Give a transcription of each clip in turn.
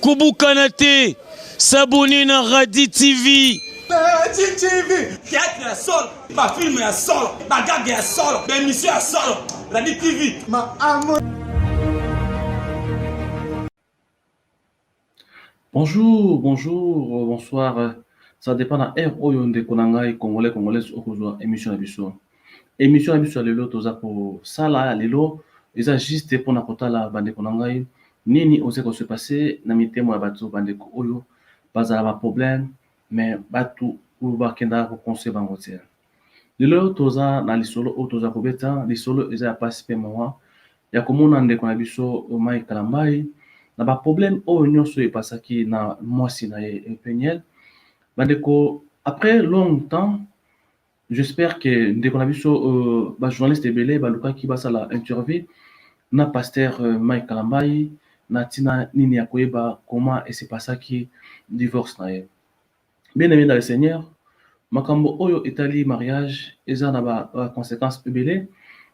Koubou Kanate, s'abonner na Radi TV. Radi TV, théâtre ya solo, ma film ya solo, ma gag ya solo, ma émission ya solo, Radi TV. Ma amour. Bonjour, bonsoir. Ça dépend de l'ère où on est congolais, congolaises, au émission à biso. Émission à biso, lelo, toza pour ça là, lelo, ils ont juste pour nakota la bande konangai. Nini ose ko se passer na mitemo ya bato bande ko oyo bazala ba problème mais batu ou ba kenda ko conseil bango tia. Lelo toza na lisolo o toza ko beta lisolo eza ya participer moi ya komona ndeko na biso Mai Kalambai na ba problème oyo nyonso e pasaki na mwasi na ye Peniel bandeko après longtemps j'espère que ndeko na biso ba journaliste ebele ba luka ki basala interview na pasteur Mai Kalambai na tina nini ya koyeba comment et c'est pasaki divorce na ye. Bien aimé dans le Seigneur, makambo oyo etali mariage eza na ba conséquences ebele,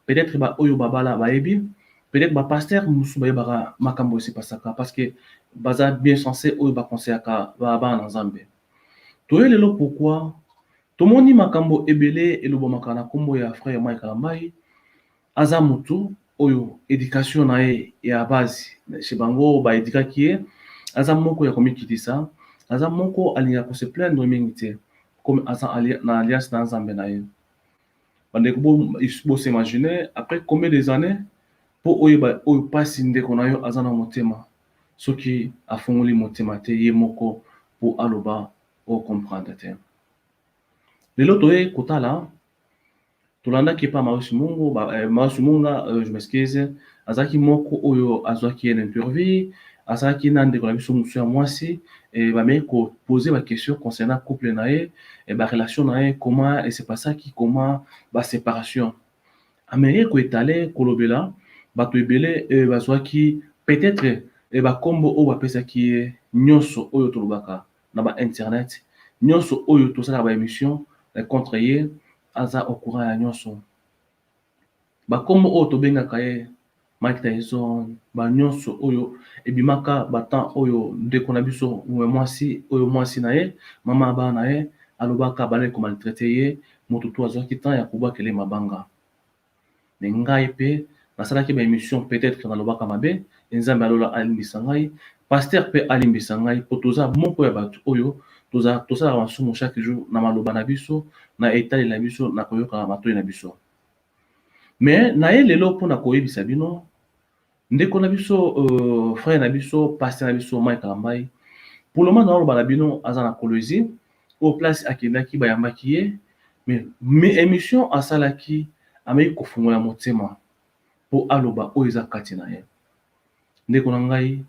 peut-être ba oyo babala ba ebi, peut-être ba pasteur musu ba yebaka makambo c'est pasaka parce que baza bien censé oyo ba conseillaka ba na Nzambe. Toyelelo pourquoi tomoni makambo ebele elobomaka na kombo ya frère Mai Kalambai aza mutu oyo éducation na ye ya base chez bango ba édukaki ye aza moko ya komikitisa aza moko alinga ko se plaindre mingi te comme aza na alliance na Nzambe na ye bandeko bo s'imaginer après combien des années pour oyo pasi ndeko na yo aza na motema soki afungoli motema te ye moko pour aloba o comprendre te lelo toye kotala tolandaki pa Mausi Munga, je m'excuse, azaki moko oyo azwaki une interview, azaki na ndeko na biso musu ya mwasi et ba me ko poser ba question concernant couple na ye et ba relation na ye comment et c'est pas ça qui comment ba séparation. Ameye ko étaler kolobela bato ebele bazwaki peut-être et ba kombo o ba pesaki nyonso oyo tolobaka na ba internet nyonso oyo tosala ba émission contre ye aza au courant ya nyonso bakombo oyo tobengaka ye Mike Tyson ba nyonso oyo ebimaka batan oyo ndeko na biso mwasi oyo mwasi na ye mama ba na ye alobaka bale ko maltraiter ye moto to azwaki temps ya kobakele mabanga me ngai pe nasalaki ba émission peut-être nalobaka mabe Nzambe alola alimbisa ngai pasteur pe alimbisa ngai po toza moko ya bato oyo tosala masumu chaque jour na maloba na biso na etali na biso na koyoka matoi na biso mais na ye lelo mpona koyebisa bino ndeko na biso frère na biso pasteur na biso Mai Kalambai pour le moment naoloba na bino aza na Kolwezi au place akendaki bayambaki ye mais émission asalaki amei kofungola motema po aloba oyo eza kati na ye ndeko na ngai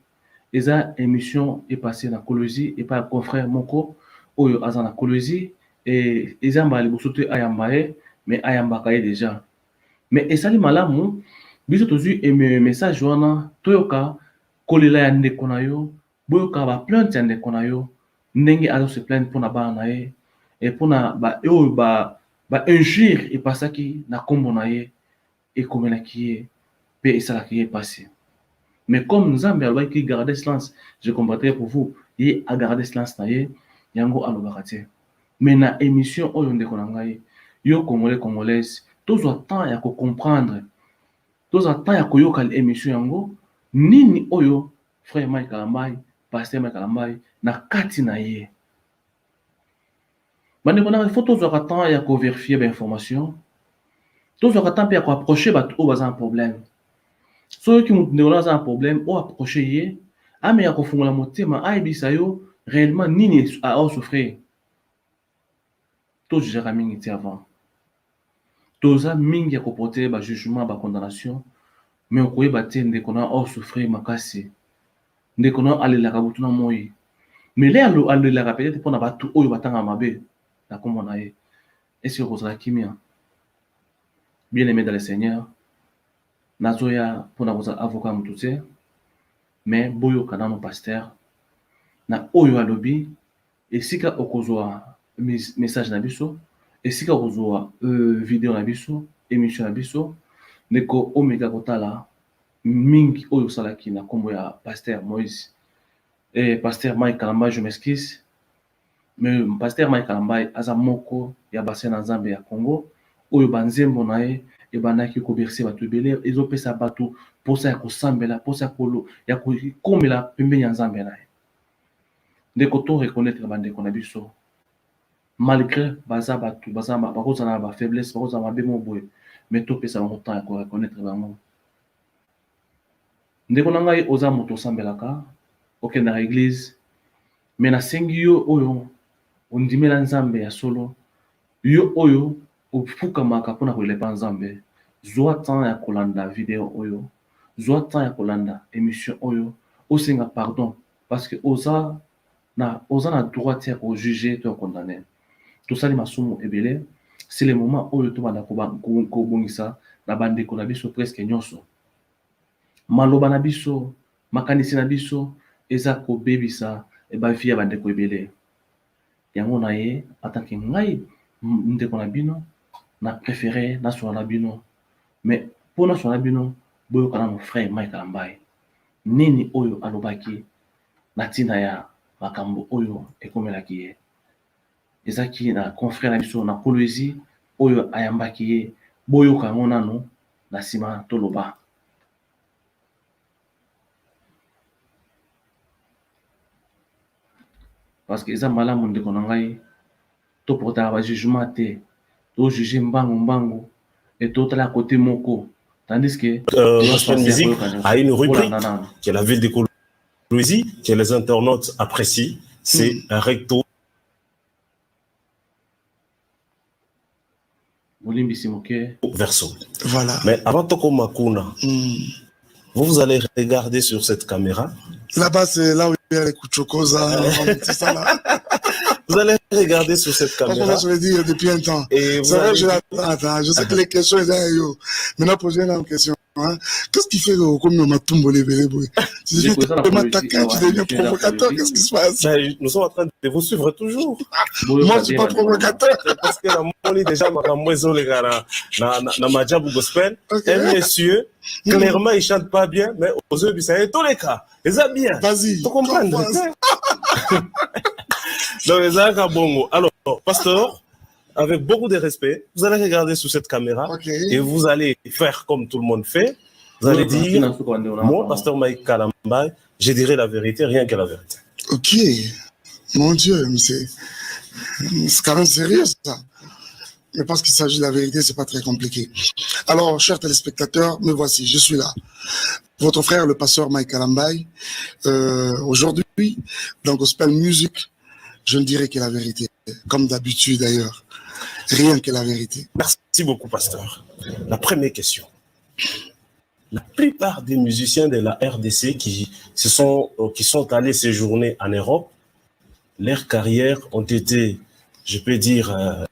eza émission epassé na Kolwezi et par confrère moko oyo aza na Kolwezi et ezamba liboso te ayamba ye mais ayambaka ye déjà mais esali malamu biso tozwi message wana toyoka kolela ya ndeko na yo boyoka ba plainte ya ndeko na yo ndenge azo se plaindre mpona bana na ye et mpona oyo ba injure epasaki na kombo na ye ekomelaki ye mpe esalaki ye pasi. Mais comme Nzambe alobaki garder silence, je comprendrai pour vous, ye a garder silence na ye, yango alobaka te. Mais na émission oyo ndeko na ngai, yo congolais congolaise, tozwa temps ya ko comprendre, tozwa temps ya koyoka émission yango, nini oyo frère Mai Kalambai, pasteur Mai Kalambai na kati na ye. Bandeko na faut tozwa temps ya ko vérifier ba information, tozwa temps pe ya ko approcher bato oyo baza un problème. Soki ndeko na aza un problème o approcher ye ameya kofungola motema ayebisa yo réellement nini a souffrir to jugera mingi te avant toza mingi ya koporter ba jugement ba condamnation mais okoyeba te ndeko na souffrir makasi ndeko na alelaka butu na moi mais le alelaka peut-être mpona bato oyo batanga mabe na kombo na ye est-ce que kozala kimia bien aimé dans le Seigneur nazoya mpona kozala avocat motu te mais boyoka nano pasteur na oyo alobi esika okozwa message na biso esika okozwa video na biso émission na biso ndeko omeka kotala mingi oyo salaki na kombo ya Pasteur Moïse et Pasteur Mike Kalamba, je m'excuse, mais Pasteur Mike Kalamba aza moko ya bassin na Nzambe ya Congo oyo banzembo na ye ebandaki koberse bato ebele ezopesa bato posa ya kosambela posa ya kokomela pembeni ya Nzambe na ye. Ndeko to reconnaître bandeko na biso malgré baza bato bakozala na bafaiblesse bakozala mabe mo boye mais topesa bango temps ya koreconnaître bango. Ndeko na ngai oza moto osambelaka okendaka église mais nasengi yo oyo ondimela Nzambe ya solo yo oyo ofukamaka mpona kolepa Nzambe zwa temps ya kolanda video oyo zwa temps ya kolanda émission oyo osenga pardon parce que oza na droit ya kojuge to ya condamner tosali masumu ebele. C'est le moment oyo tobanda kobongisa na bandeko na biso presque nyonso maloba na biso makanisi na biso eza kobebisa bavi ya bandeko ebele yango na ye atanke ngai ndeko na bino na préféré nasola na bino mais mpo nasola na bino boyokana mon frère Mike Kalamba nini oyo alobaki na ntina ya makambo oyo ekomelaki ye ezaki na confrère na biso na Kolwezi oyo ayambaki ye boyoka yango nano na nsima toloba. Parce que eza malamu ndeko na ngai toportaka bajugement te tojuge mbangu et totala côté moko tandis que Gospel Music a une rubrique qui est la ville de Kolwezi que les internautes apprécient, c'est recto verso. Voilà. Mais avant Toko Makuna, vous allez regarder sur cette caméra. Là-bas, c'est là où il y a les Kouchokoza, tout ça là. Vous allez regarder sur cette caméra. Je l'ai dit depuis un temps. Et c'est vrai que je l'attends. Je sais que les questions, ils sont maintenant, poser une question. Hein? Qu'est-ce qui fait que comme on tombe les bébés? Tu deviens provocateur, qu'est-ce qui se passe? Nous sommes en train de vous suivre toujours. Moi, je suis pas provocateur. Parce que la monnaie déjà m'a les gars na Majabu Gospel. Un monsieur, clairement, il chante pas bien, mais aux yeux, ça est tous les cas. Ils ont bien. Vas-y. Tu comprends? Donc, les gars, bongo. Alors, pasteur, avec beaucoup de respect, vous allez regarder sur cette caméra et vous allez faire comme tout le monde fait. Vous allez dire, moi, pasteur Mike Kalamba, je dirai la vérité, rien que la vérité. Ok. Mon Dieu, c'est quand même sérieux ça. Mais parce qu'il s'agit de la vérité, c'est pas très compliqué. Alors, chers téléspectateurs, me voici, je suis là. Votre frère, le pasteur Mike Kalamba, aujourd'hui, dans Gospel Music, je ne dirai que la vérité, comme d'habitude d'ailleurs. Rien que la vérité. Merci beaucoup, pasteur. La première question. La plupart des musiciens de la RDC qui sont allés séjourner en Europe, leurs carrières ont été, je peux dire,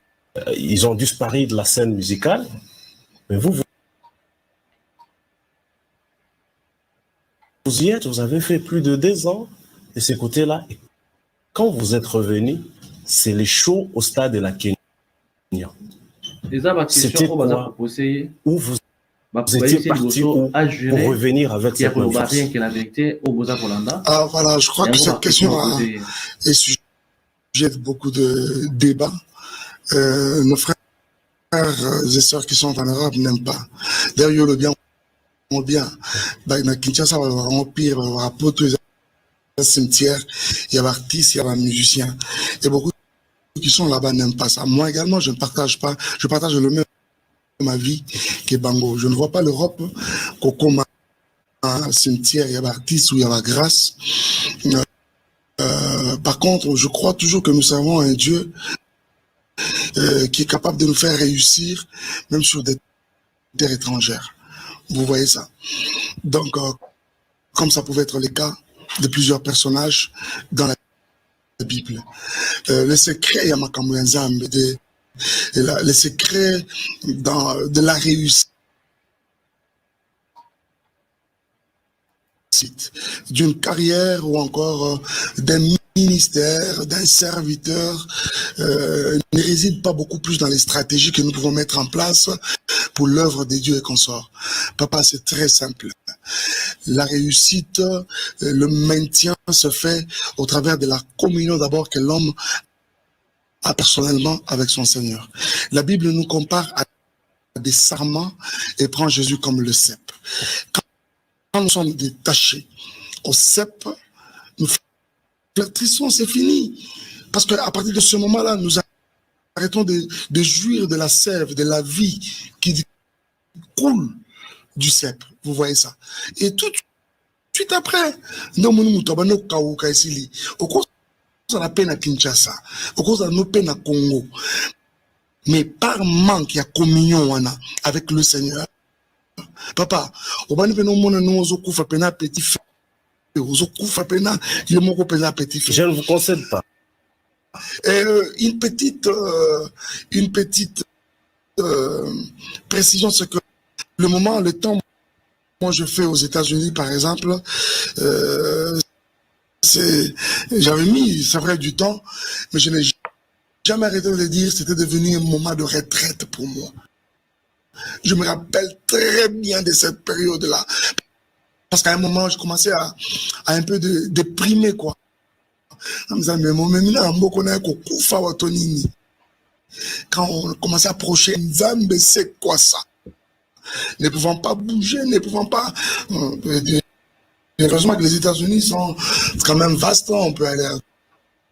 ils ont disparu de la scène musicale. Mais vous y êtes, vous avez fait plus de 2 ans de ce côté-là. Et quand vous êtes revenu, c'est les shows au stade de la Kenya. C'était quoi? Où vous étiez parti pour revenir avec cette même force? Ah voilà, je crois que cette question est sujet de beaucoup de débats. Nos frères et sœurs qui sont en Europe n'aiment pas. D'ailleurs, le bien, au bien. Dans Kinshasa, il va y avoir un pire, il va y avoir un poteau, il y a un cimetière, il y a un artiste, il y a un musicien. Et beaucoup qui sont là-bas n'aiment pas ça. Moi également, je ne partage pas, je partage le même ma vie que Bango. Je ne vois pas l'Europe comme un cimetière, il y a un artiste ou il y a la grâce. Par contre, je crois toujours que nous avons un Dieu qui est capable de nous faire réussir, même sur des terres étrangères. Vous voyez ça. Donc, comme ça pouvait être le cas de plusieurs personnages dans la Bible. Le secret, il y a le secret de la réussite d'une carrière ou encore d'un ministère, d'un serviteur ne réside pas beaucoup plus dans les stratégies que nous pouvons mettre en place pour l'œuvre de Dieu et consorts. Papa, c'est très simple. La réussite, le maintien se fait au travers de la communion d'abord que l'homme a personnellement avec son Seigneur. La Bible nous compare à des sarments et prend Jésus comme le cep. Quand nous sommes détachés au cep, nous flétrissons, c'est fini. Parce qu'à partir de ce moment-là, nous arrêtons de jouir de la sève, de la vie qui coule du cep. Vous voyez ça. Et tout de suite après, au cours de la peine à Kinshasa, au cours de la peine à Congo, mais par manque, il y a communion avec le Seigneur. Papa, je ne vous concède pas. Une petite précision, c'est que le temps, moi je fais aux États-Unis par exemple, j'avais mis, c'est vrai, du temps, mais je n'ai jamais arrêté de dire, c'était devenu un moment de retraite pour moi. Je me rappelle très bien de cette période-là. Parce qu'à un moment, je commençais à un peu déprimer, quoi. Quand on commençait à approcher Nzambe, c'est quoi ça? Ne pouvant pas bouger, ne pouvant pas... Heureusement que les États-Unis sont quand même vastes, on peut aller à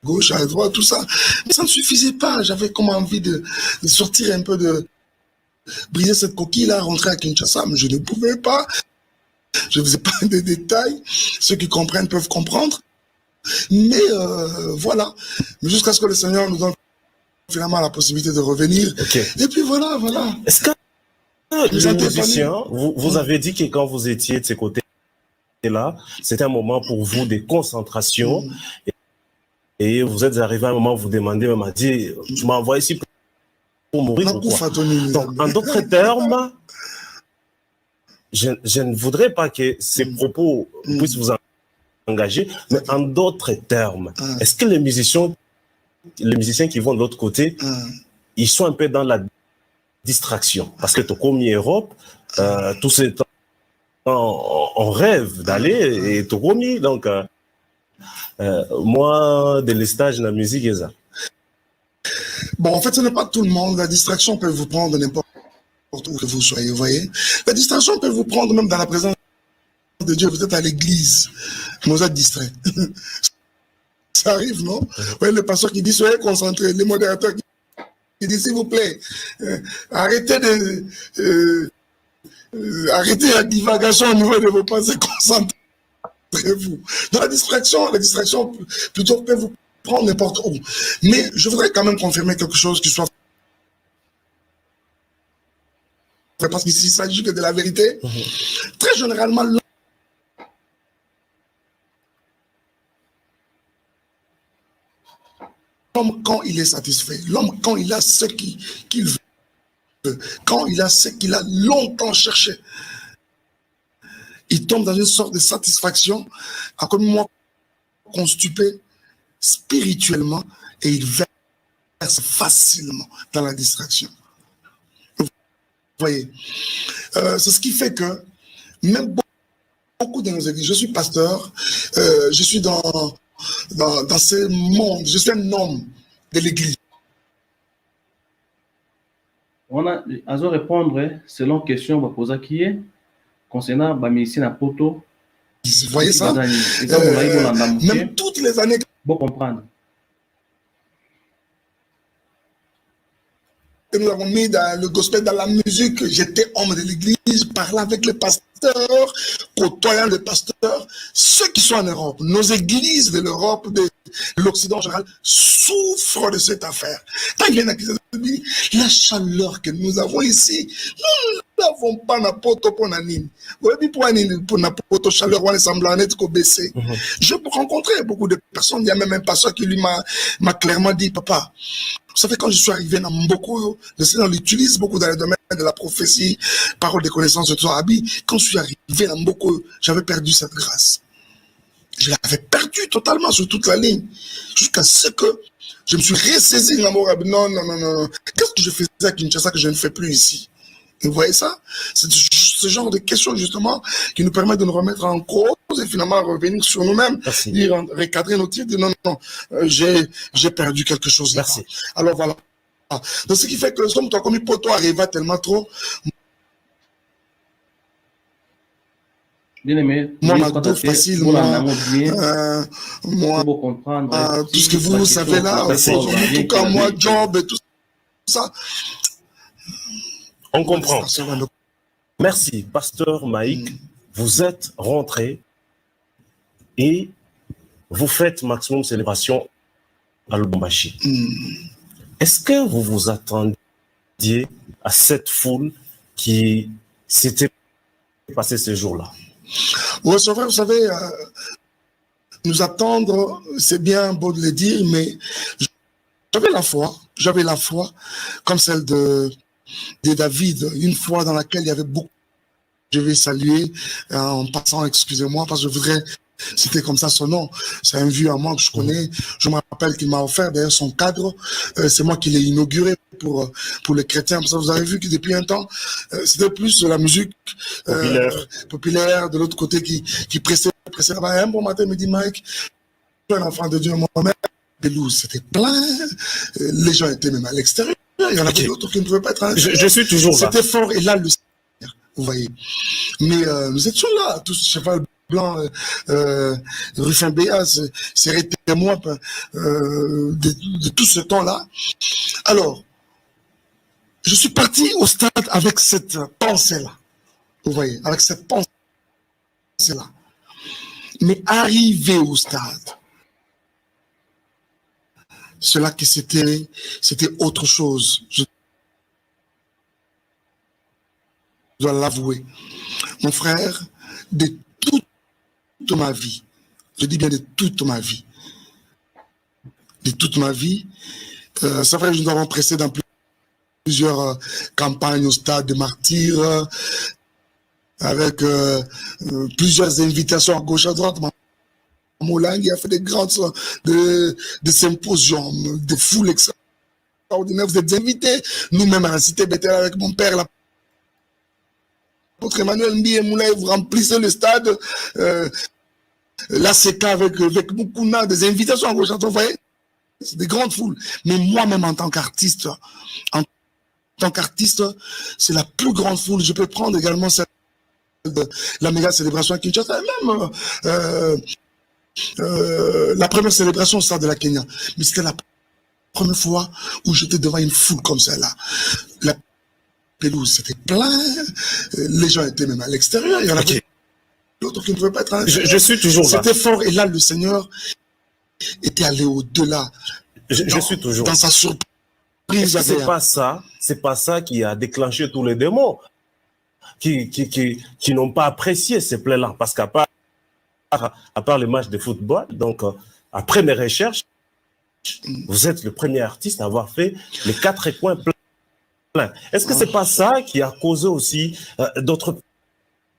gauche, à droite, tout ça. Mais ça ne suffisait pas. J'avais comme envie de sortir un peu briser cette coquille-là, rentrer à Kinshasa, mais je ne pouvais pas. Je ne faisais pas de détails. Ceux qui comprennent peuvent comprendre. Mais voilà. Mais jusqu'à ce que le Seigneur nous donne finalement la possibilité de revenir. Okay. Et puis voilà. Est-ce que les musiciens, vous avez dit que quand vous étiez de ces côtés-là, c'était un moment pour vous de concentration. Et vous êtes arrivé à un moment où vous demandez, même à dire, tu m'as envoyé ici pour mourir ou quoi? Donc, en d'autres termes, je ne voudrais pas que ces propos puissent vous engager, mais en d'autres termes, est-ce que les musiciens qui vont de l'autre côté, ils sont un peu dans la distraction? Parce que Tokomi Europe, tous ces temps, on rêve d'aller et Tokomi, donc moi, de l'estage de la musique, et ça. Bon, en fait, ce n'est pas tout le monde. La distraction peut vous prendre n'importe où que vous soyez, vous voyez. La distraction peut vous prendre même dans la présence de Dieu. Vous êtes à l'église, vous êtes distrait. Ça arrive, non? Vous voyez le pasteur qui dit, soyez concentrés. Les modérateurs qui disent, s'il vous plaît, arrêtez la divagation au niveau de vos pensées, concentrez-vous. Dans la distraction plutôt peut vous prendre n'importe où. Mais je voudrais quand même confirmer quelque chose qui soit vrai, parce qu'ici il s'agit que de la vérité. Très généralement, l'homme, quand il est satisfait, l'homme, quand il a ce qu'il veut, quand il a ce qu'il a longtemps cherché, il tombe dans une sorte de satisfaction, à comme moi, constipé spirituellement, et il verse facilement dans la distraction. Vous voyez, c'est ce qui fait que même beaucoup de nos églises, je suis pasteur, je suis dans ce monde, je suis un homme de l'église. On a à répondre selon question poser qui est concernant la médecine à Poto. Vous voyez ça? Même toutes les années. Bon comprendre. Que nous avons mis dans le gospel, dans la musique, j'étais homme de l'église, parlant avec le pasteur, côtoyant le pasteur. Ceux qui sont en Europe, nos églises de l'Europe, de l'Occident en général, souffrent de cette affaire. Quand ils viennent à la chaleur que nous avons ici, nous n'avons pas n'importe pour Nanine. Vous voyez, pour n'importe chaleur, on est semblant d'être baissé. Je peux rencontrer beaucoup de personnes. Il y a même un pasteur qui lui m'a clairement dit, papa, vous savez, quand je suis arrivé dans Mboko, le Seigneur l'utilise beaucoup dans le domaine de la prophétie, parole de connaissance de toi, Abi. Quand je suis arrivé dans Mboko, j'avais perdu cette grâce. Je l'avais perdu totalement sur toute la ligne. Jusqu'à ce que je me suis ressaisi de l'amour. Non. Qu'est-ce que je faisais à Kinshasa que je ne fais plus ici? Vous voyez ça? C'est ce genre de questions, justement, qui nous permettent de nous remettre en cause et finalement revenir sur nous-mêmes, dire, recadrer nos tirs, dire non, j'ai perdu quelque chose là. Merci. Alors voilà. Donc ce qui fait que comme toi, comme il poto arriva tellement trop. Bien aimé, moi, facilement, moi, tout ce que vous savez là, en tout cas, moi, job et tout ça. On comprend. Merci, Pasteur Maïk. Vous êtes rentré et vous faites maximum célébration à Lubumbashi. Est-ce que vous vous attendiez à cette foule qui s'était passée ce jour-là? Oui, c'est vrai, vous savez, nous attendre, c'est bien beau de le dire, mais j'avais la foi, comme celle de David, une foi dans laquelle il y avait beaucoup. Je vais saluer en passant, excusez-moi, parce que je voudrais citer comme ça son nom. C'est un vieux à moi que je connais. Je me rappelle qu'il m'a offert d'ailleurs son cadre. C'est moi qui l'ai inauguré pour les chrétiens. Parce que vous avez vu que depuis un temps, c'était plus de la musique populaire de l'autre côté qui pressait. Un bon matin, il me dit, Mike, je suis un enfant de Dieu, moi-même. Pelouse, c'était plein. Les gens étaient même à l'extérieur. Il y en avait d'autres qui ne pouvaient pas être à l'extérieur. Je suis toujours là. C'était fort. Et là, vous voyez. Mais nous étions là, tous cheval blanc, Ruffin Béas, c'est témoin de tout ce temps-là. Alors, je suis parti au stade avec cette pensée-là. Vous voyez, avec cette pensée-là. Mais arrivé au stade, cela que c'était autre chose. Je dois l'avouer. Mon frère, de toute ma vie, je dis bien de toute ma vie, c'est vrai que nous avons pressé dans plusieurs campagnes au stade de Martyrs, avec plusieurs invitations à gauche à droite. Molang a fait des grandes de symposiums, de foules extraordinaires. Vous êtes invités, nous-mêmes à la cité Bethel avec mon père, l'apôtre Emmanuel Mbi Moulay, vous remplissez le stade, l'ACK avec Mukuna, des invitations à gauche à droite, vous voyez, c'est des grandes foules. Mais moi-même en tant qu'artiste, c'est la plus grande foule. Je peux prendre également celle de la méga célébration à Kinshasa, et même la première célébration au stade de la Kenya. Mais c'était la première fois où j'étais devant une foule comme celle-là. La pelouse, c'était plein. Les gens étaient même à l'extérieur. Il y en avait d'autres qui ne pouvaient pas être à l'extérieur. Je suis toujours là. C'était fort. Et là, le Seigneur était allé au-delà. Je suis toujours dans sa surprise. C'est pas ça qui a déclenché tous les démons qui n'ont pas apprécié ces plaies-là. Parce qu'à part les matchs de football, donc après mes recherches, vous êtes le premier artiste à avoir fait les 4 coins pleins. Est-ce que c'est pas ça qui a causé aussi d'autres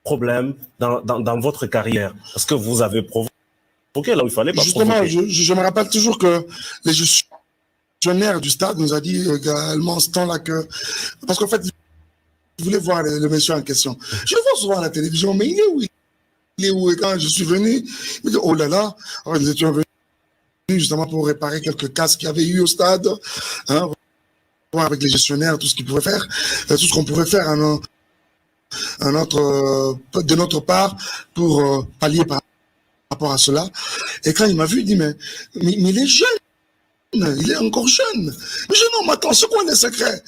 problèmes dans votre carrière? Parce que vous avez provoqué là où il fallait pas justement, provoquer. Je me rappelle toujours que les gestionnaires du stade nous a dit également en ce temps-là que... Parce qu'en fait, je voulais voir le monsieur en question. Je le vois souvent à la télévision, mais il est où? Et quand je suis venu, il me dit, oh là là, alors, nous étions venus justement pour réparer quelques casques qu'il y avait eu au stade, hein, avec les gestionnaires, tout ce qu'ils pouvaient faire, tout ce qu'on pouvait faire de notre part pour pallier par rapport à cela. Et quand il m'a vu, il dit, mais il est jeune, il est encore jeune. Mais je dis, non, mais attends, c'est quoi les secrets?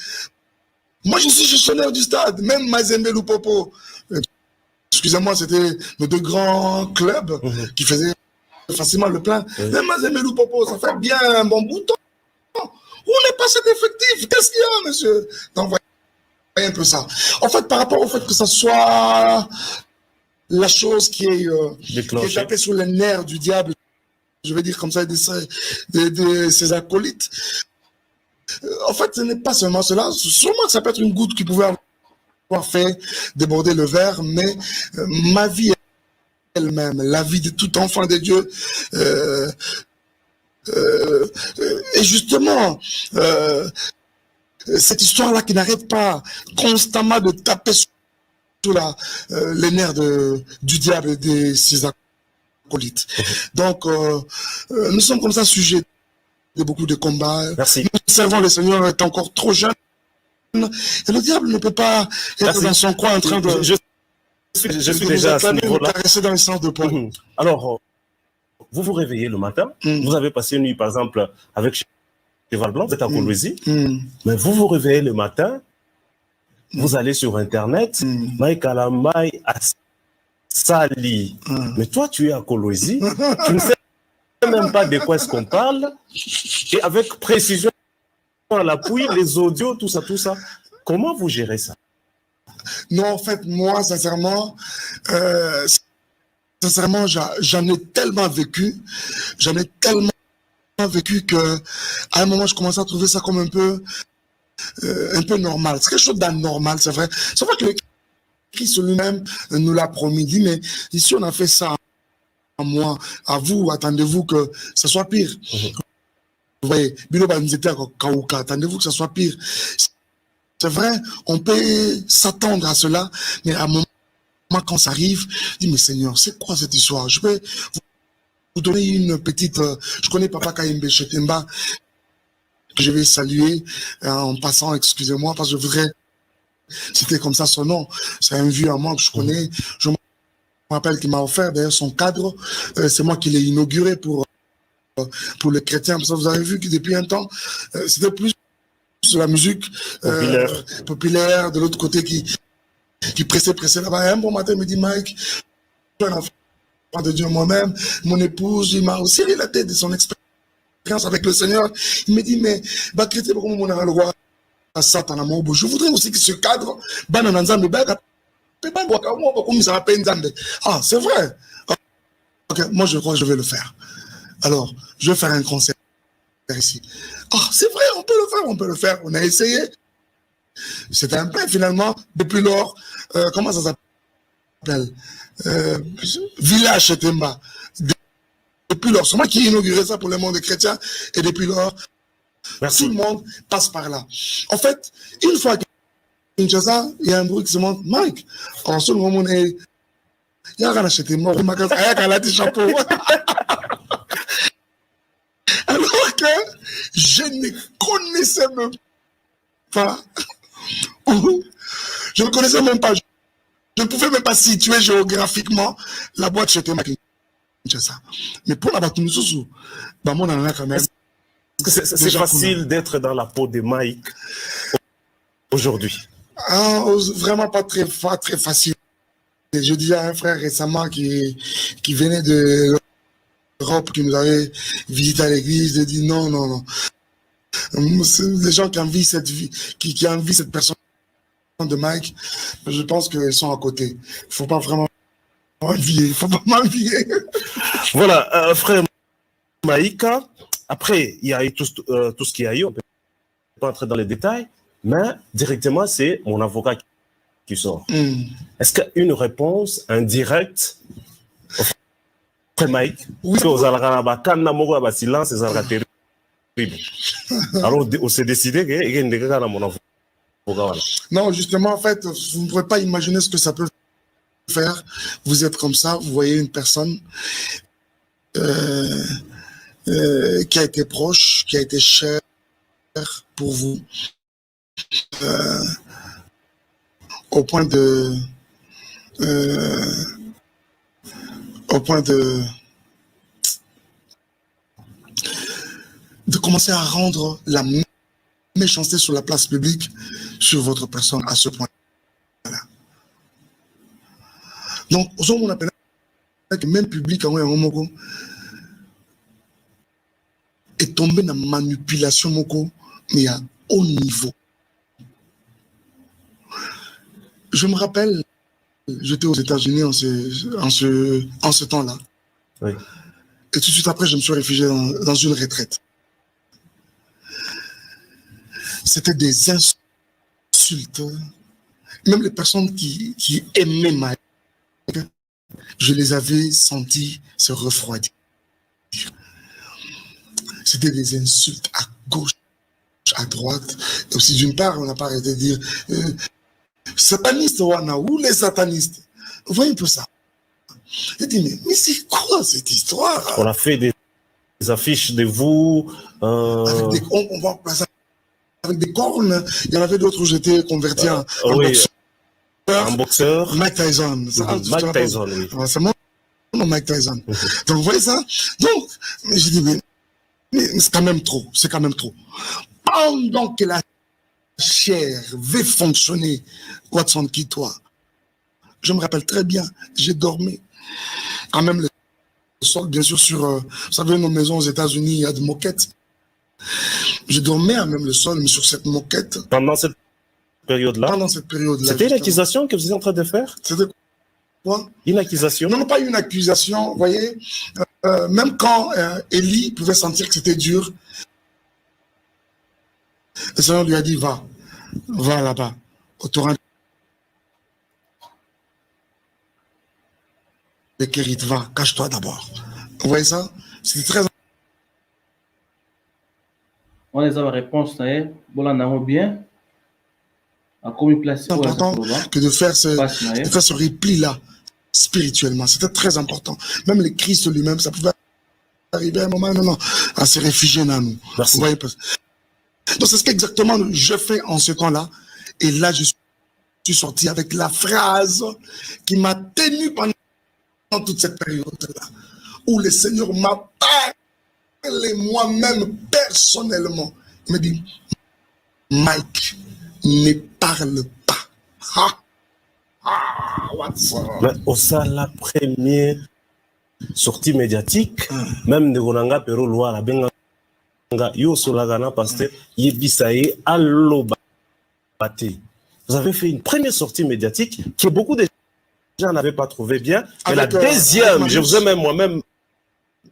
Moi, je suis gestionnaire du stade, même Mazembe Lupopo. Excusez-moi, c'était nos 2 grands clubs qui faisaient facilement le plein. Même Mazembe Lupopo, ça fait bien un bon bout de temps. Où n'est pas cet effectif? Qu'est-ce qu'il y a, monsieur? Donc, voyez un peu ça. En fait, par rapport au fait que ça soit la chose qui est tapée sur les nerfs du diable, je vais dire comme ça, de ses acolytes, en fait, ce n'est pas seulement cela. Sûrement que ça peut être une goutte qui pouvait avoir fait déborder le verre, mais ma vie elle-même, la vie de tout enfant de Dieu. Et justement, cette histoire-là qui n'arrête pas constamment de taper sur les nerfs du diable et de ses acolytes. Donc, nous sommes comme ça sujets de beaucoup de combats. Merci. Nous servons le Seigneur est encore trop jeune. Et le diable ne peut pas être dans son coin en train de... Je suis déjà à ce niveau-là. Dans le sens de poing. Alors, vous vous réveillez le matin, vous avez passé une nuit, par exemple, avec Cheval Blanc, vous êtes à Kolwezi, mais vous vous réveillez le matin, vous allez sur Internet, Mike Alamai a sali. Mais toi, tu es à Kolwezi, tu ne sais même pas de quoi est-ce qu'on parle, et avec précision, à l'appui, les audios, tout ça. Comment vous gérez ça? Non, en fait, moi, sincèrement, j'en ai tellement vécu que à un moment, je commençais à trouver ça comme un peu normal. C'est quelque chose d'anormal, c'est vrai. C'est vrai que le Christ lui-même nous l'a promis. Il dit, mais ici, on a fait ça à moi, à vous, attendez-vous que ça soit pire. Vous voyez, attendez-vous que ça soit pire. C'est vrai, on peut s'attendre à cela, mais à un moment, quand ça arrive, je dis, mais Seigneur, c'est quoi cette histoire? Je vais vous donner une petite... je connais Papa Kaimbe Chetemba, que je vais saluer en passant, excusez-moi, parce que je voudrais... C'était comme ça son nom. C'est un vieux à moi que je connais. Je me rappelle qu'il m'a offert d'ailleurs son cadre. C'est moi qui l'ai inauguré pour les chrétiens. Parce que vous avez vu que depuis un temps, c'était plus de la musique populaire de l'autre côté qui pressait là-bas. Un bon matin, il me dit, Mike, je suis un enfant de Dieu moi-même, mon épouse, il m'a aussi relaté de son expérience avec le Seigneur. Il me dit, mais, chrétien, comment on a le roi à Satan à mon bout? Je voudrais aussi que ce cadre, ah, c'est vrai. Ok, moi je crois que je vais le faire. Alors, je vais faire un concert ici. Ah, c'est vrai, on peut le faire. On a essayé. C'était un peu finalement, depuis lors, comment ça s'appelle? Village Chetemba. Depuis lors, c'est moi qui ai inauguré ça pour le monde chrétien. Et depuis lors, tout le monde passe par là. En fait, une fois que Kinshasa, il y a un bruit qui se montre, Mike, en ce moment, il y a rien acheté, il y a un chapeau. Alors que je ne connaissais même pas, je ne connaissais même pas, je ne pouvais même pas situer géographiquement la boîte chez Kinshasa. Mais pour la Batumususu, on en a quand même. C'est facile d'être dans la peau de Mike aujourd'hui. Ah, vraiment pas très facile. Je disais à un frère récemment qui venait de l'Europe, qui nous avait visité à l'église, de dire non. Les gens qui envient cette vie, qui envient cette personne de Mike, je pense qu'ils sont à côté. Il ne faut pas vraiment m'envier. Voilà, frère Mike, après, il y a eu tout ce qu'il y a eu, on ne peut pas entrer dans les détails, mais directement, c'est mon avocat qui sort. Est-ce qu'il y a une réponse indirecte au frère Mike? Oui. Parce que silence, c'est terrible. Alors, on s'est décidé qu'il y a une déclaration dans mon avocat. Non, justement, en fait, vous ne pouvez pas imaginer ce que ça peut faire. Vous êtes comme ça, vous voyez une personne qui a été proche, qui a été chère pour vous, au point de commencer à rendre la méchanceté sur la place publique sur votre personne à ce point-là. Donc, on appelle que même public en un est tombé dans la manipulation moko, mais à haut niveau. Je me rappelle, j'étais aux États-Unis en ce temps-là. Oui. Et tout de suite après, je me suis réfugié dans une retraite. C'était des insultes. Même les personnes qui aimaient Mike je les avais sentis se refroidir. C'était des insultes à gauche, à droite. Et aussi, d'une part, on n'a pas arrêté de dire sataniste, Wana, ou les satanistes. Vous voyez un peu ça. J'ai dit, mais c'est quoi cette histoire? On a fait des affiches de vous. Avec on va passer avec des cornes. Il y en avait d'autres où j'étais converti en boxeur. Un boxeur. Mike Tyson. Mike Tyson, oui. C'est mon nom, Mike Tyson. Donc, vous voyez ça? Donc, j'ai dit, mais c'est quand même trop. C'est quand même trop. Pendant que la chair veut fonctionner, Watson, qui toi? Je me rappelle très bien, j'ai dormi. Quand même, le sol, bien sûr, sur, vous savez, nos maisons aux États-Unis, il y a des moquettes. Je dormais à même le sol, mais sur cette moquette. Pendant cette période-là? Pendant cette période-là. C'était une accusation que vous étiez en train de faire? C'était quoi? Une accusation? Non, pas une accusation, vous voyez. Même quand Élie pouvait sentir que c'était dur, le Seigneur lui a dit, va là-bas, au torrent de Kérit, va, cache-toi d'abord. Vous voyez ça? C'était très... On les a la réponse, bien. C'est important que de faire ce repli-là, spirituellement. C'était très important. Même le Christ lui-même, ça pouvait arriver à un moment, non, à se réfugier dans nous. Merci. Vous voyez? Donc, c'est ce qu'exactement je fais en ce temps-là. Et là, je suis sorti avec la phrase qui m'a tenu pendant toute cette période-là, où le Seigneur m'a parlé moi-même personnellement. Il me dit, Mike, ne parle pas. Mais au sein de la première sortie médiatique, même de Gonanga Pero Loa, la Benga Yo Solagana Pasteur, Yebisaye, Allo Bate. Vous avez fait une première sortie médiatique qui beaucoup de gens n'avaient pas trouvé bien. Mais la deuxième, je vous ai même moi-même.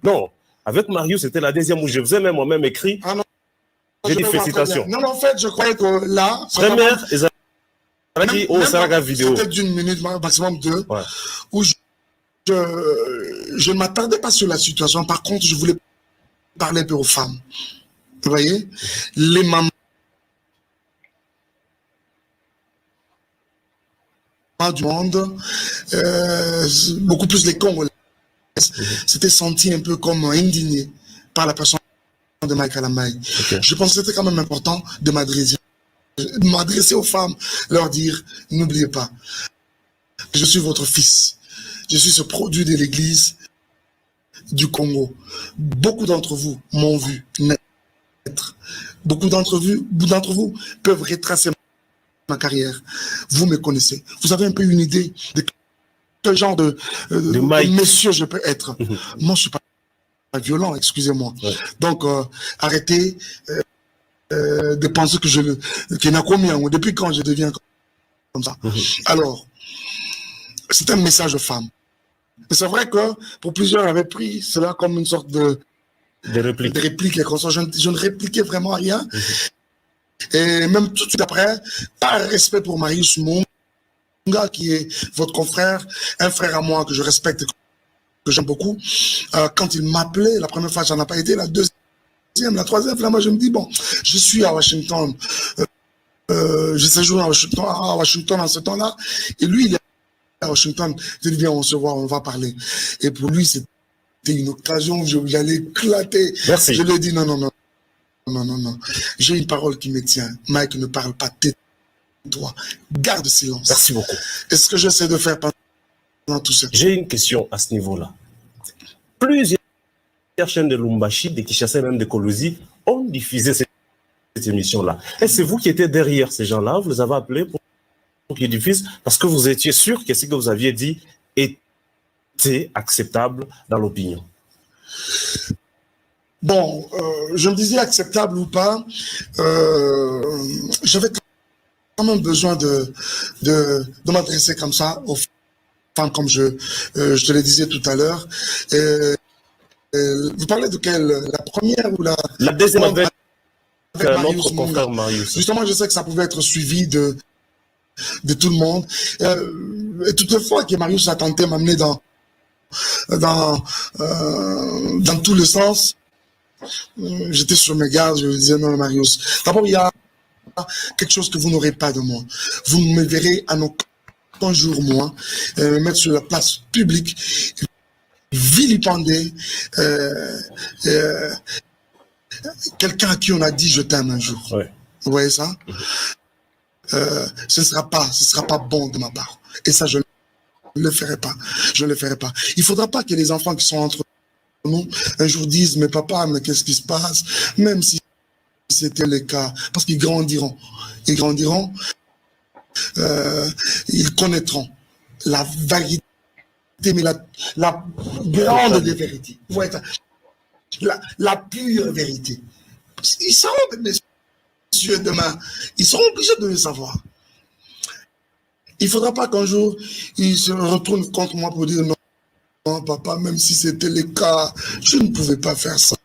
Non, avec Marius, c'était la deuxième où je vous ai même moi-même écrit. Ah non. J'ai dit félicitations. Non, en fait, je croyais que là. Première, ils avaient dit au Saraga vidéo. Peut-être d'une minute, maximum deux, ouais. Où je ne m'attardais pas sur la situation. Par contre, je voulais parler un peu aux femmes. Vous voyez, les mamans du monde, beaucoup plus les Congolais, s'étaient sentis un peu comme indignés par la personne de Mike Alamai. Okay. Je pense que c'était quand même important de m'adresser aux femmes, leur dire, n'oubliez pas, je suis votre fils, je suis ce produit de l'église du Congo. Beaucoup d'entre vous m'ont vu naître. Beaucoup d'entre vous peuvent retracer ma carrière. Vous me connaissez. Vous avez un peu une idée de quel genre de monsieur je peux être. Moi, je ne suis pas violent, excusez-moi. Ouais. Donc, arrêtez de penser que qu'il y en a combien, depuis quand je deviens comme ça. Alors, c'est un message aux femmes. Mais c'est vrai que pour plusieurs, avaient pris cela comme une sorte de réplique. Et comme ça, je ne répliquais vraiment rien. Et même tout de suite après, par respect pour Marius Munga, qui est votre confrère, un frère à moi que je respecte, que j'aime beaucoup, quand il m'appelait, la première fois, j'en ai pas été, la deuxième, la troisième, là, moi, je me dis, bon, je suis à Washington, je séjourne à Washington en ce temps-là, et lui, il est à Washington, il dit, viens, on se voit, on va parler. Et pour lui, c'était une occasion où j'allais éclater. Merci. Je lui ai dit, non. J'ai une parole qui me tient. Mike, ne parle pas, tais-toi. Garde silence. Merci beaucoup. Et ce que j'essaie de faire pendant tout ça. J'ai une question à ce niveau-là. Plusieurs chaînes de Lumbashi, de Kinshasa, même de Kolosi, ont diffusé cette émission-là. Et c'est vous qui étiez derrière ces gens-là, vous les avez appelés pour qu'ils diffusent, parce que vous étiez sûr que ce que vous aviez dit était acceptable dans l'opinion. Bon, je me disais acceptable ou pas, j'avais quand même besoin de m'adresser comme ça aux femmes, comme je te le disais tout à l'heure. Vous parlez de quelle? La première ou la deuxième avec notre confrère Marius. Justement, je sais que ça pouvait être suivi de tout le monde. Et toutefois, que Marius a tenté de m'amener dans dans, dans tous les sens. J'étais sur mes gardes, je disais non, Marius. D'abord, il y a quelque chose que vous n'aurez pas de moi. Vous ne me verrez à aucun jour, moi, me mettre sur la place publique, vilipender quelqu'un à qui on a dit je t'aime un jour. Ouais. Vous voyez ça? Ce sera pas bon de ma part. Et ça, je ne le ferai pas. Je ne le ferai pas. Il ne faudra pas que les enfants qui sont entre nous un jour disent mais papa, mais qu'est-ce qui se passe? Même si c'était le cas, parce qu'ils grandiront. Ils grandiront, ils connaîtront la vérité, mais la grande des vérités. Ouais, la pure vérité. Ils seront, messieurs, demain, ils seront obligés de le savoir. Il ne faudra pas qu'un jour, ils se retournent contre moi pour dire non, papa, même si c'était le cas, je ne pouvais pas faire ça.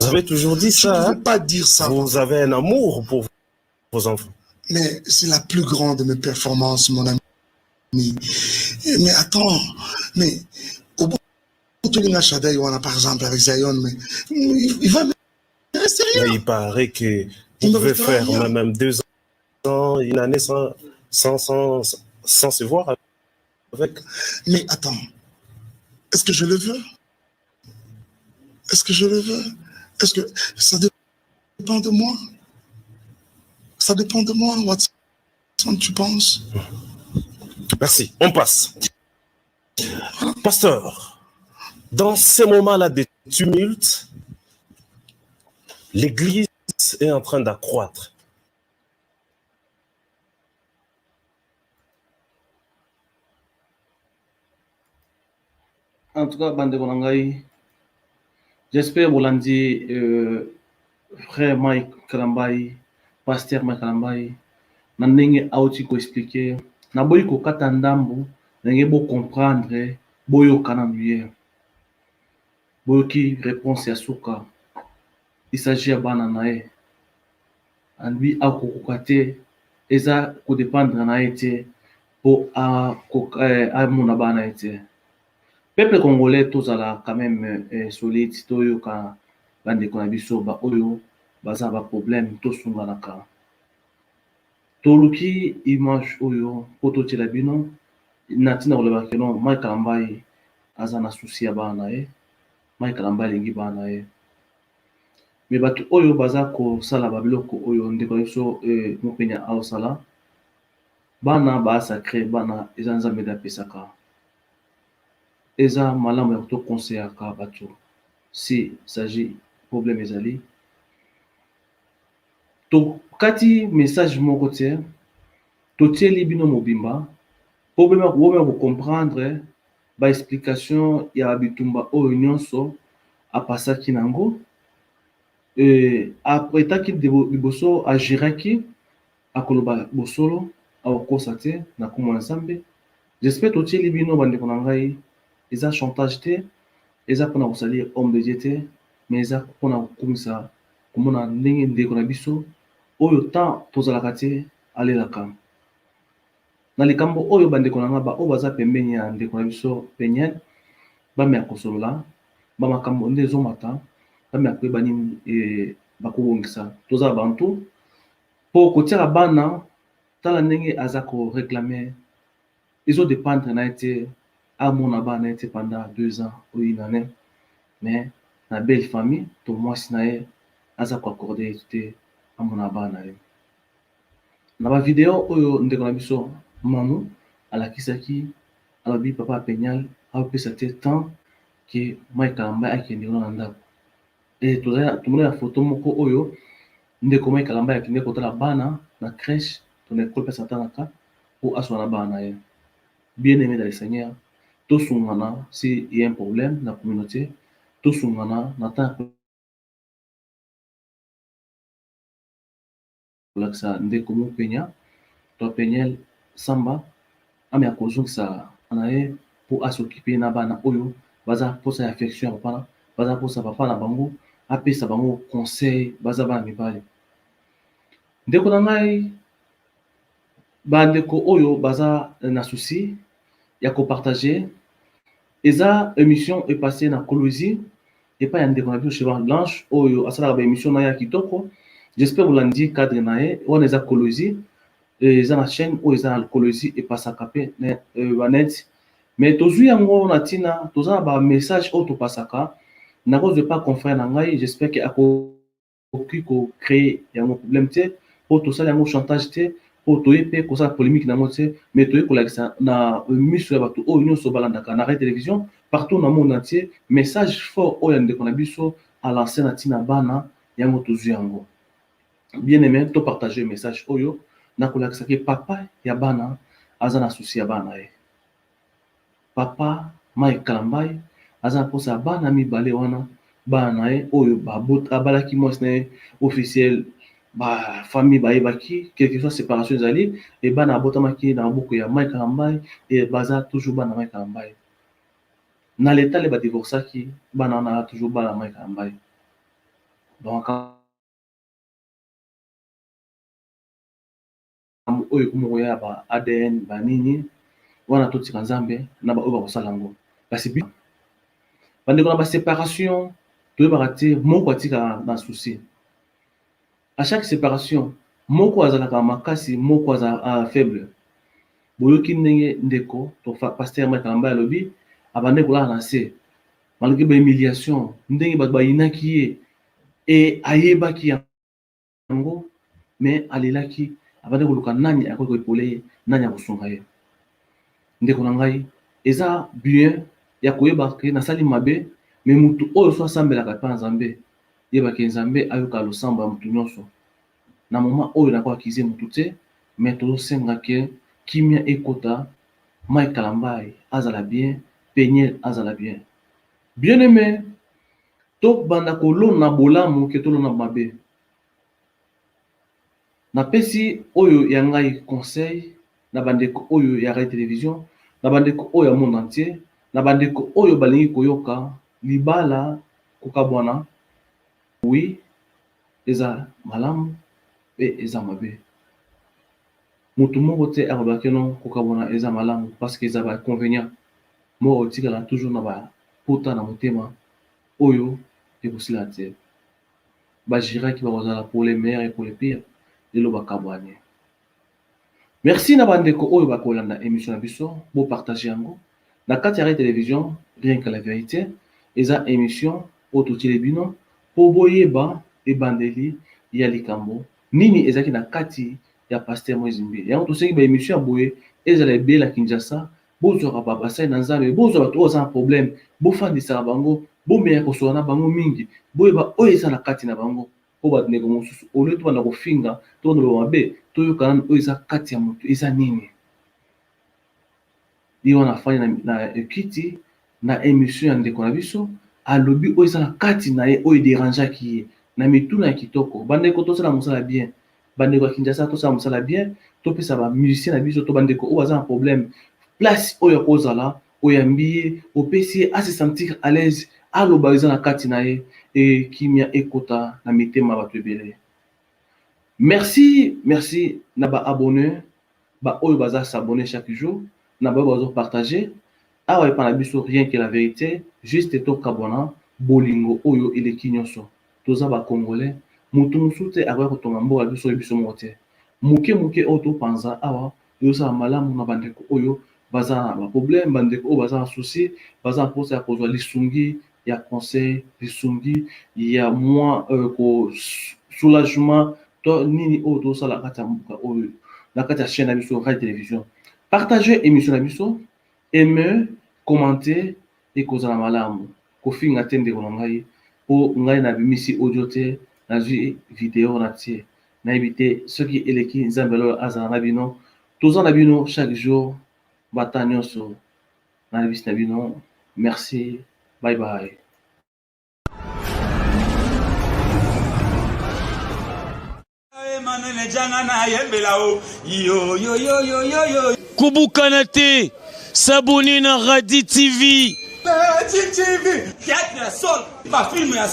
Vous avez toujours dit ça. Je ne pouvais pas dire ça. Vous avez un amour pour vos enfants. Mais c'est la plus grande de mes performances, mon ami. Mais attends, mais au bout de l'Inachadaï, par exemple, avec Zion, mais il va me rester rien. Il paraît que vous pouvez faire même 2 ans, une année sans se voir avec. Mais attends, est-ce que je le veux? Est-ce que je le veux? Est-ce que ça dépend de moi? Ça dépend de moi, Watson, tu penses? Merci, on passe. Pasteur, dans ces moments-là de tumulte, l'Église est en train d'accroître. En tout cas, Bande Konangai, j'espère Bolandi, frère Mike Kalambai, pasteur Mike Kalambai, Nandenge Aouti ko expliquer, Naboyi ko katandambu, Nenge bo comprendre, Boyo Kanamuye, Boyo ki réponse à Souka, il s'agit à Bananae, en lui a kokate, Eza ko dépendre na été, pour a Mounabana été. Peuple congolais tous là quand même solide toyo ka bande ko na biso ba oyo baza ba problème to sunga naka toluki image oyo poto tela bino natina oleba keno Mike Kalambai azana souci ya bana Mike Kalambai lingi bana mais batu oyo baza ko sala ba biloko oyo ndeko biso mopenya au sala bana ba sacré bana ezanza meda pesaka eza malamu ya to conseiller ka bato si s'agit problème ezali to kati message moko tie to tieli bino mobimba problème ko comprendre ba explication ya bitumba oyo nyonso apasaki nango après taki liboso agiraki akoloba bosolo akokosa te na komona nzambe j'espère to tieli bino bandeko na ngai eza chantage te eza mpona kosalia homme de Dieu te mais eza mpona kokomisa komona ndenge ndeko na biso oyo temps tozalaka te alelaka na likambo oyo bandeko na nga oyo baza pembeni ya ndeko na biso Peniel bameya kosolola bamakambo nde ezomata bameya koyeba nini bakobongisa toza bantu mpo kotiaka bana tala ndenge aza koréclame ezodépendre na ye te amona bana été pendant 2 ans ou une année mais na belle famille to mwasi na ye aza ko accorder te amona bana ye na ba vidéo oyo ndeko na biso mamu alakisaki alobi papa Peniel apesa te temps que Mike Kalambai akende na ndako tomona ya photo moko oyo ndeko Mike Kalambai akende kotala bana na crèche to na école pesa tanaka pour aswana bana ye bien aimé dans le Seigneur. Tout sungana si il y a un problème dans la communauté, tout sungana n'attend que ça ndeko mo penya to Peniel samba ami akozung sa anaye pour s'occuper na bana oyo baza posa affection papa baza posa papa na bango apesa bango conseil baza bana mibali ndeko na ngai bandeko oyo baza na souci ya ko partager Et ça, émission est passée dans Colosie. Et pas un déconnabiso chez Blanche. Oh, à ça, la émission n'a kitoko. J'espère que vous l'avez dit, cadre nae. On est à Colosie. Et ça, la chaîne, où ils ont Colosie et pas à capé, net. Mais toujours, il y a un tina, toujours un message auto pasaka. N'a pas confrère nangai. J'espère qu'il y a un créé, il y a un problème, pour tout ça, il y a un chantage, pour tout épée, pour ça, polémique, mais tout est na mission ya bato o union so balandaka na radio télévision partout dans le monde entier message fort o yande konabiso à lancer na tina bana ya moto zuyango bien aimé to partager message oyo na kolakisa ke papa ya bana azana souci ya bana e papa Mike Kalambai azana posa bana mibale wana bana e oyo babot abalaki mosne officiel ba famille ba ebaki quelque chose séparation zali et bana botamaki na boko ya Mike Kalambai et baza toujours bana Mike Kalambai na l'état le ba divorçaki bana na toujours bana Mike Kalambai donc oyo kumo ya ba ADN ba nini wana to tika nzambe na ba oyo ba kosalango kasi bi bande ko na ba séparation to ba raté moko atika na souci. À chaque séparation, moko azalaka makasi, moko azalaka faible. Boyoki ndenge ndeko, to pasteur Mike Kalambai alobi, abande kola na se. Malgré ba humiliation, ndenge ba inaki ye et ayebaki yango, mais alelaki abande koluka nani akoko epole nani akosunga ye. Ndeko na ngai, eza bien ya koyeba ke nasali mabe, mais mutu oyo so asambelaka pa nzambe. Yebaki nzambe ayoka losambo ya mutu nyonso na moment oyo na ko akize mutu te mais to senga ke kimia ekota Mike Kalambai azala bien Peniel azala bien bien aimé to banda kolona bolamu ke to lona mabe na pesi oyo ya ngai conseil na bandeko oyo ya radio télévision na bandeko oyo ya monde entier na bandeko oyo balingi koyoka libala kokabwana. Oui, eza malamu et eza mabe. Mutu moko te akobaki non kokabona eza malamu parce que eza ba inconvénient. Mo otikala toujours na ba pota na motema oyo ekosila te. Ba jira ki ba kozala pour les meilleurs et pour les pires. Lelo bakabwane. Merci na bandeko oyo bakolanda émission na biso bo partager yango. Na kati ya télévision rien que la vérité eza émission autotile bino po boyeba ebandeli ya likambo nini ezaki na kati ya pasteur Moïse Mbi yango toseki ba émission ya boye ezala ebela Kinshasa bozwaka ba basai na nzambe bozwa bato oza na problème bofandisaka bango bomeya kosola na bango mingi boyeba oyo eza na kati na bango po bandeko mosusu olio to banda kofinga to banda mabe toyokana oyo eza kati ya moto eza nini ye wana afani na ekiti na émission ya ndeko na biso alobi oyo eza na kati na ye oyo dérangeaki ye na mituna ya kitoko bandeko tosala mosala bien bandeko ya Kinshasa tosala mosala bien topesa ba musicien na biso to bandeko oyo aza na problème place oyo akozala oyambi ye opesi ye ase sentir à l'aise aloba eza na kati na ye e kimia ekota na mitema bato ebele. Merci na ba abonné ba oyo baza s'abonner chaque jour na ba bazo partager awa epa na biso rien que la vérité juste to kabona bolingo oyo eleki nyonso toza ba congolais mutu musu te akoya kotonga mboka biso biso mote muke oyo topanza awa yosala malamu na bandeko oyo baza na ba problème bandeko oyo baza na souci baza na posa ya kozwa lisungi ya conseil lisungi ya moins ko soulagement to nini oyo tosala kati ya mboka oyo na kati ya chaîne na biso radio télévision partager émission na biso aimer commenter et kozala malamu kofinga te ndeko na ngai po ngai na bimisi audio te na zwi vidéo na tie na ebite soki eleki nzambe lolo azala na bino toza na bino chaque jour bata nyonso na bisi na bino merci bye bye. Kubukana te sabuni na Radio TV. Théâtre ya sol, ba film ya